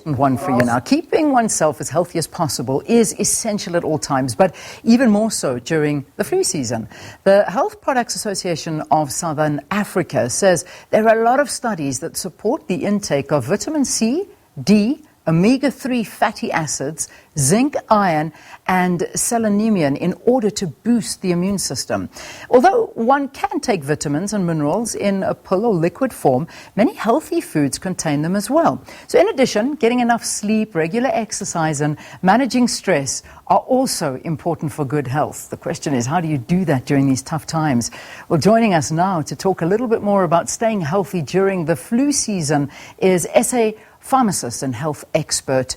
important one for you now. Keeping oneself as healthy as possible is essential at all times, but even more so during the flu season. The Health Products Association of Southern Africa says there are a lot of studies that support the intake of vitamin C, D, omega-3 fatty acids, zinc, iron, and selenium in order to boost the immune system. Although one can take vitamins and minerals in a pill or liquid form, many healthy foods contain them as well. So in addition, getting enough sleep, regular exercise, and managing stress are also important for good health. The question is, how do you do that during these tough times? Well, joining us now to talk a little bit more about staying healthy during the flu season is SA pharmacist and health expert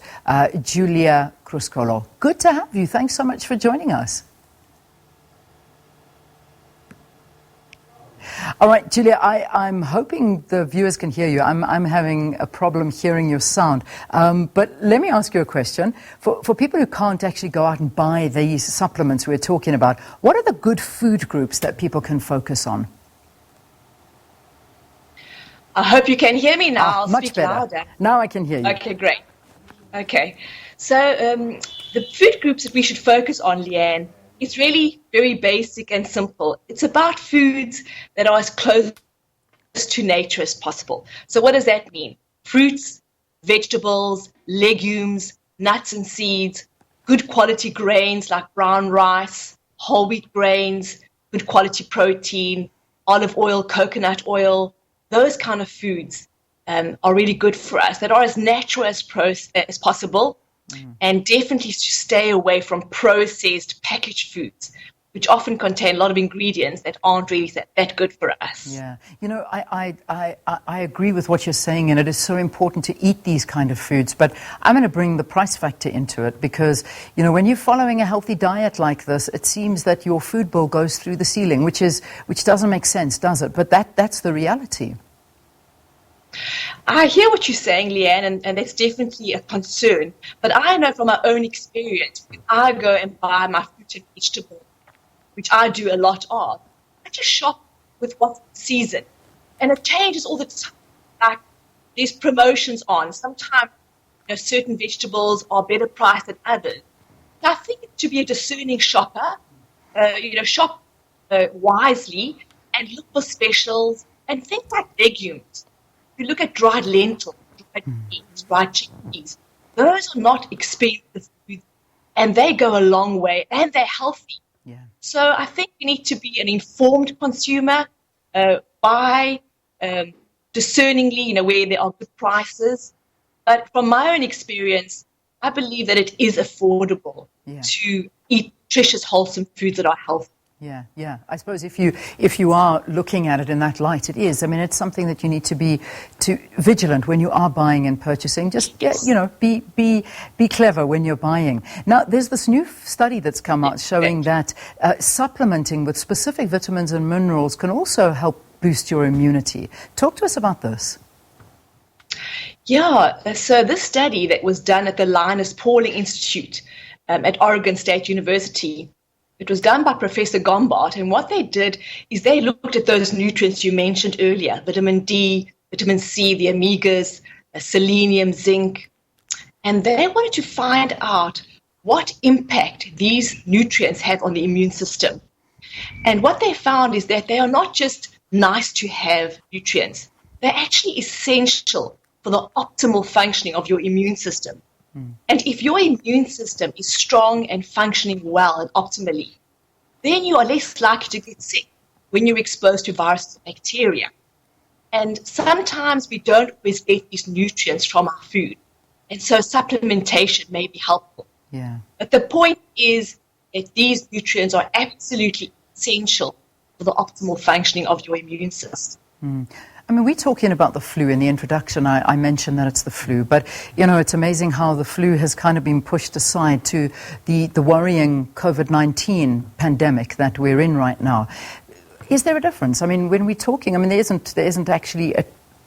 Giulia Criscuolo. Good to have you. Thanks so much for joining us. All right, Giulia, I'm hoping the viewers can hear you. I'm having a problem hearing your sound. But let me ask you a question. For people who can't actually go out and buy these supplements we're talking about, what are the good food groups that people can focus on? I hope you can hear me now. I'll much speak better. louder. Now I can hear you. Okay, great. Okay. So the food groups that we should focus on, Leanne, is really very basic and simple. It's about foods that are as close to nature as possible. So what does that mean? Fruits, vegetables, legumes, nuts and seeds, good quality grains like brown rice, whole wheat grains, good quality protein, olive oil, coconut oil. Those kind of foods are really good for us, that are as natural as possible, and definitely to stay away from processed packaged foods, which often contain a lot of ingredients that aren't really that good for us. Yeah, you know, I agree with what you're saying, and it is so important to eat these kind of foods, but I'm going to bring the price factor into it because, you know, when you're following a healthy diet like this, it seems that your food bill goes through the ceiling, which doesn't make sense, does it? But that's the reality. I hear what you're saying, Leanne, and that's definitely a concern. But I know from my own experience, when I go and buy my fruit and vegetables, which I do a lot of, I just shop with what's in season. And it changes all the time. Like, there's promotions on. Sometimes, you know, certain vegetables are better priced than others. So I think to be a discerning shopper, shop wisely and look for specials and things like legumes. If you look at dried lentils, dried beans, dried chickpeas, those are not expensive foods, and they go a long way, and they're healthy. Yeah. So I think we need to be an informed consumer, buy discerningly, you know, where there are good prices. But from my own experience, I believe that it is affordable to eat nutritious, wholesome foods that are healthy. Yeah. I suppose if you are looking at it in that light, it is. I mean, it's something that you need to be vigilant when you are buying and purchasing. Just be clever when you're buying. Now, there's this new study that's come out showing that supplementing with specific vitamins and minerals can also help boost your immunity. Talk to us about this. Yeah, so this study that was done at the Linus Pauling Institute at Oregon State University, it was done by Professor Gombart, and what they did is they looked at those nutrients you mentioned earlier, vitamin D, vitamin C, the omegas, selenium, zinc, and they wanted to find out what impact these nutrients have on the immune system. And what they found is that they are not just nice to have nutrients, they're actually essential for the optimal functioning of your immune system. And if your immune system is strong and functioning well and optimally, then you are less likely to get sick when you're exposed to viruses and bacteria. And sometimes we don't always get these nutrients from our food. And so supplementation may be helpful. Yeah. But the point is that these nutrients are absolutely essential for the optimal functioning of your immune system. I mean, we're talking about the flu in the introduction. I mentioned that it's the flu, but, you know, it's amazing how the flu has kind of been pushed aside to the worrying COVID-19 pandemic that we're in right now. Is there a difference? I mean, when we're talking, I mean, there isn't actually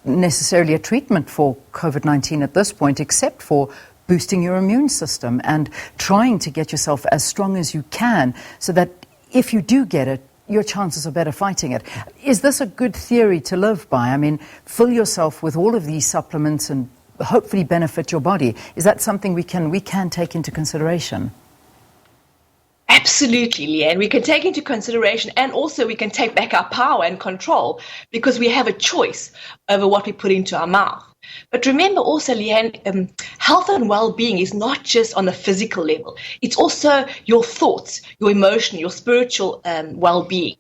necessarily a treatment for COVID-19 at this point, except for boosting your immune system and trying to get yourself as strong as you can so that if you do get it, your chances are better fighting it. Is this a good theory to live by? I mean, fill yourself with all of these supplements and hopefully benefit your body. Is that something we can take into consideration? Absolutely, Leanne. We can take into consideration, and also we can take back our power and control, because we have a choice over what we put into our mouth. But remember also, Leanne, health and well-being is not just on the physical level. It's also your thoughts, your emotion, your spiritual well-being.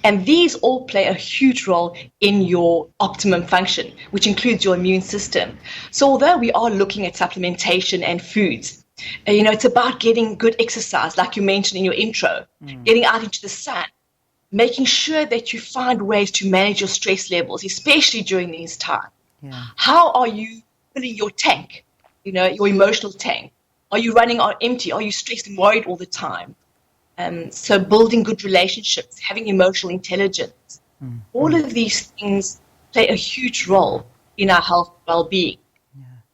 And these all play a huge role in your optimum function, which includes your immune system. So although we are looking at supplementation and foods, it's about getting good exercise, like you mentioned in your intro, getting out into the sun, making sure that you find ways to manage your stress levels, especially during these times. Yeah. How are you filling your tank, your emotional tank? Are you running on empty? Are you stressed and worried all the time? So building good relationships, having emotional intelligence, all of these things play a huge role in our health and well-being.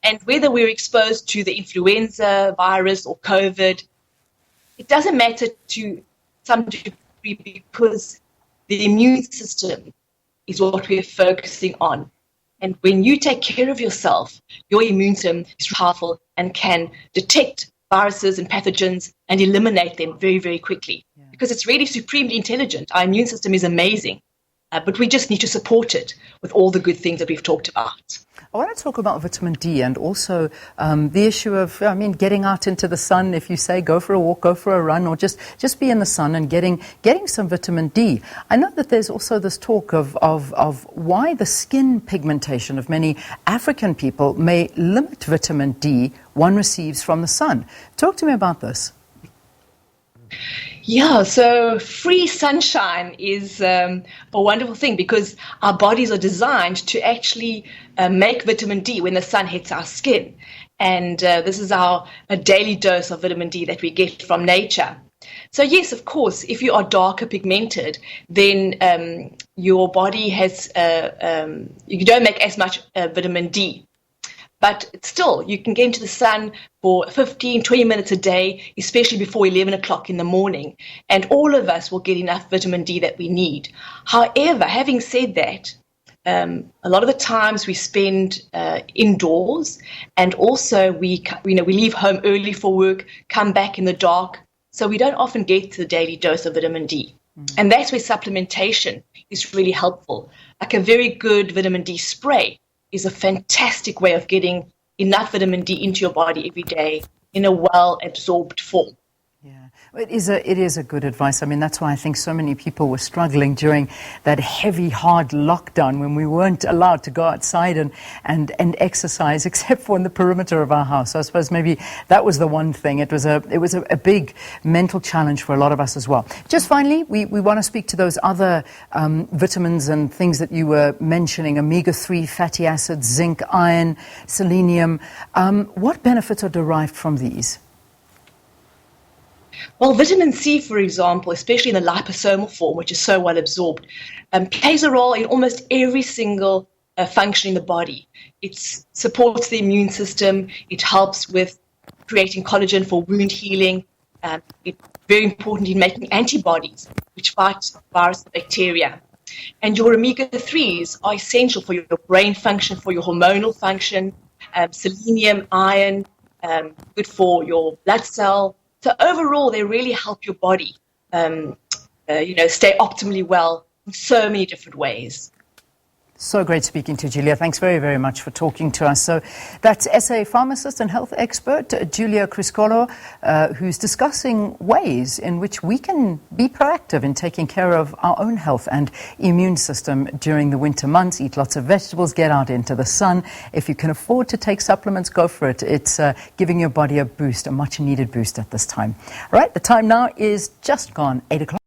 And whether we're exposed to the influenza virus or COVID, it doesn't matter to some degree, because the immune system is what we're focusing on. And when you take care of yourself, your immune system is powerful and can detect viruses and pathogens and eliminate them very, very quickly. Yeah. Because it's really supremely intelligent. Our immune system is amazing. But we just need to support it with all the good things that we've talked about. I want to talk about vitamin D and also the issue of, getting out into the sun. If you say go for a walk, go for a run, or just be in the sun and getting some vitamin D. I know that there's also this talk of why the skin pigmentation of many African people may limit vitamin D one receives from the sun. Talk to me about this. Yeah, so free sunshine is a wonderful thing, because our bodies are designed to actually make vitamin D when the sun hits our skin. And this is a daily dose of vitamin D that we get from nature. So yes, of course, if you are darker pigmented, then your body has, you don't make as much vitamin D. But still, you can get into the sun for 15, 20 minutes a day, especially before 11 o'clock in the morning. And all of us will get enough vitamin D that we need. However, having said that, a lot of the times we spend indoors, and also we leave home early for work, come back in the dark. So we don't often get to the daily dose of vitamin D. And that's where supplementation is really helpful. Like a very good vitamin D spray is a fantastic way of getting enough vitamin D into your body every day in a well-absorbed form. Yeah, it is a good advice. I mean, that's why I think so many people were struggling during that heavy, hard lockdown when we weren't allowed to go outside and exercise except for in the perimeter of our house. So I suppose maybe that was the one thing. It was a big mental challenge for a lot of us as well. Just finally, we want to speak to those other vitamins and things that you were mentioning: omega-3 fatty acids, zinc, iron, selenium. What benefits are derived from these? Well, vitamin C, for example, especially in the liposomal form, which is so well absorbed, plays a role in almost every single function in the body. It supports the immune system. It helps with creating collagen for wound healing. It's very important in making antibodies, which fight viruses and bacteria. And your omega-3s are essential for your brain function, for your hormonal function. Selenium, iron, good for your blood cell. So overall, they really help your body, stay optimally well in so many different ways. So great speaking to Giulia. Thanks very, very much for talking to us. So that's SA pharmacist and health expert Giulia Criscuolo, who's discussing ways in which we can be proactive in taking care of our own health and immune system during the winter months. Eat lots of vegetables, get out into the sun. If you can afford to take supplements, go for it. It's giving your body a boost, a much needed boost at this time. All right, the time now is just gone 8 o'clock.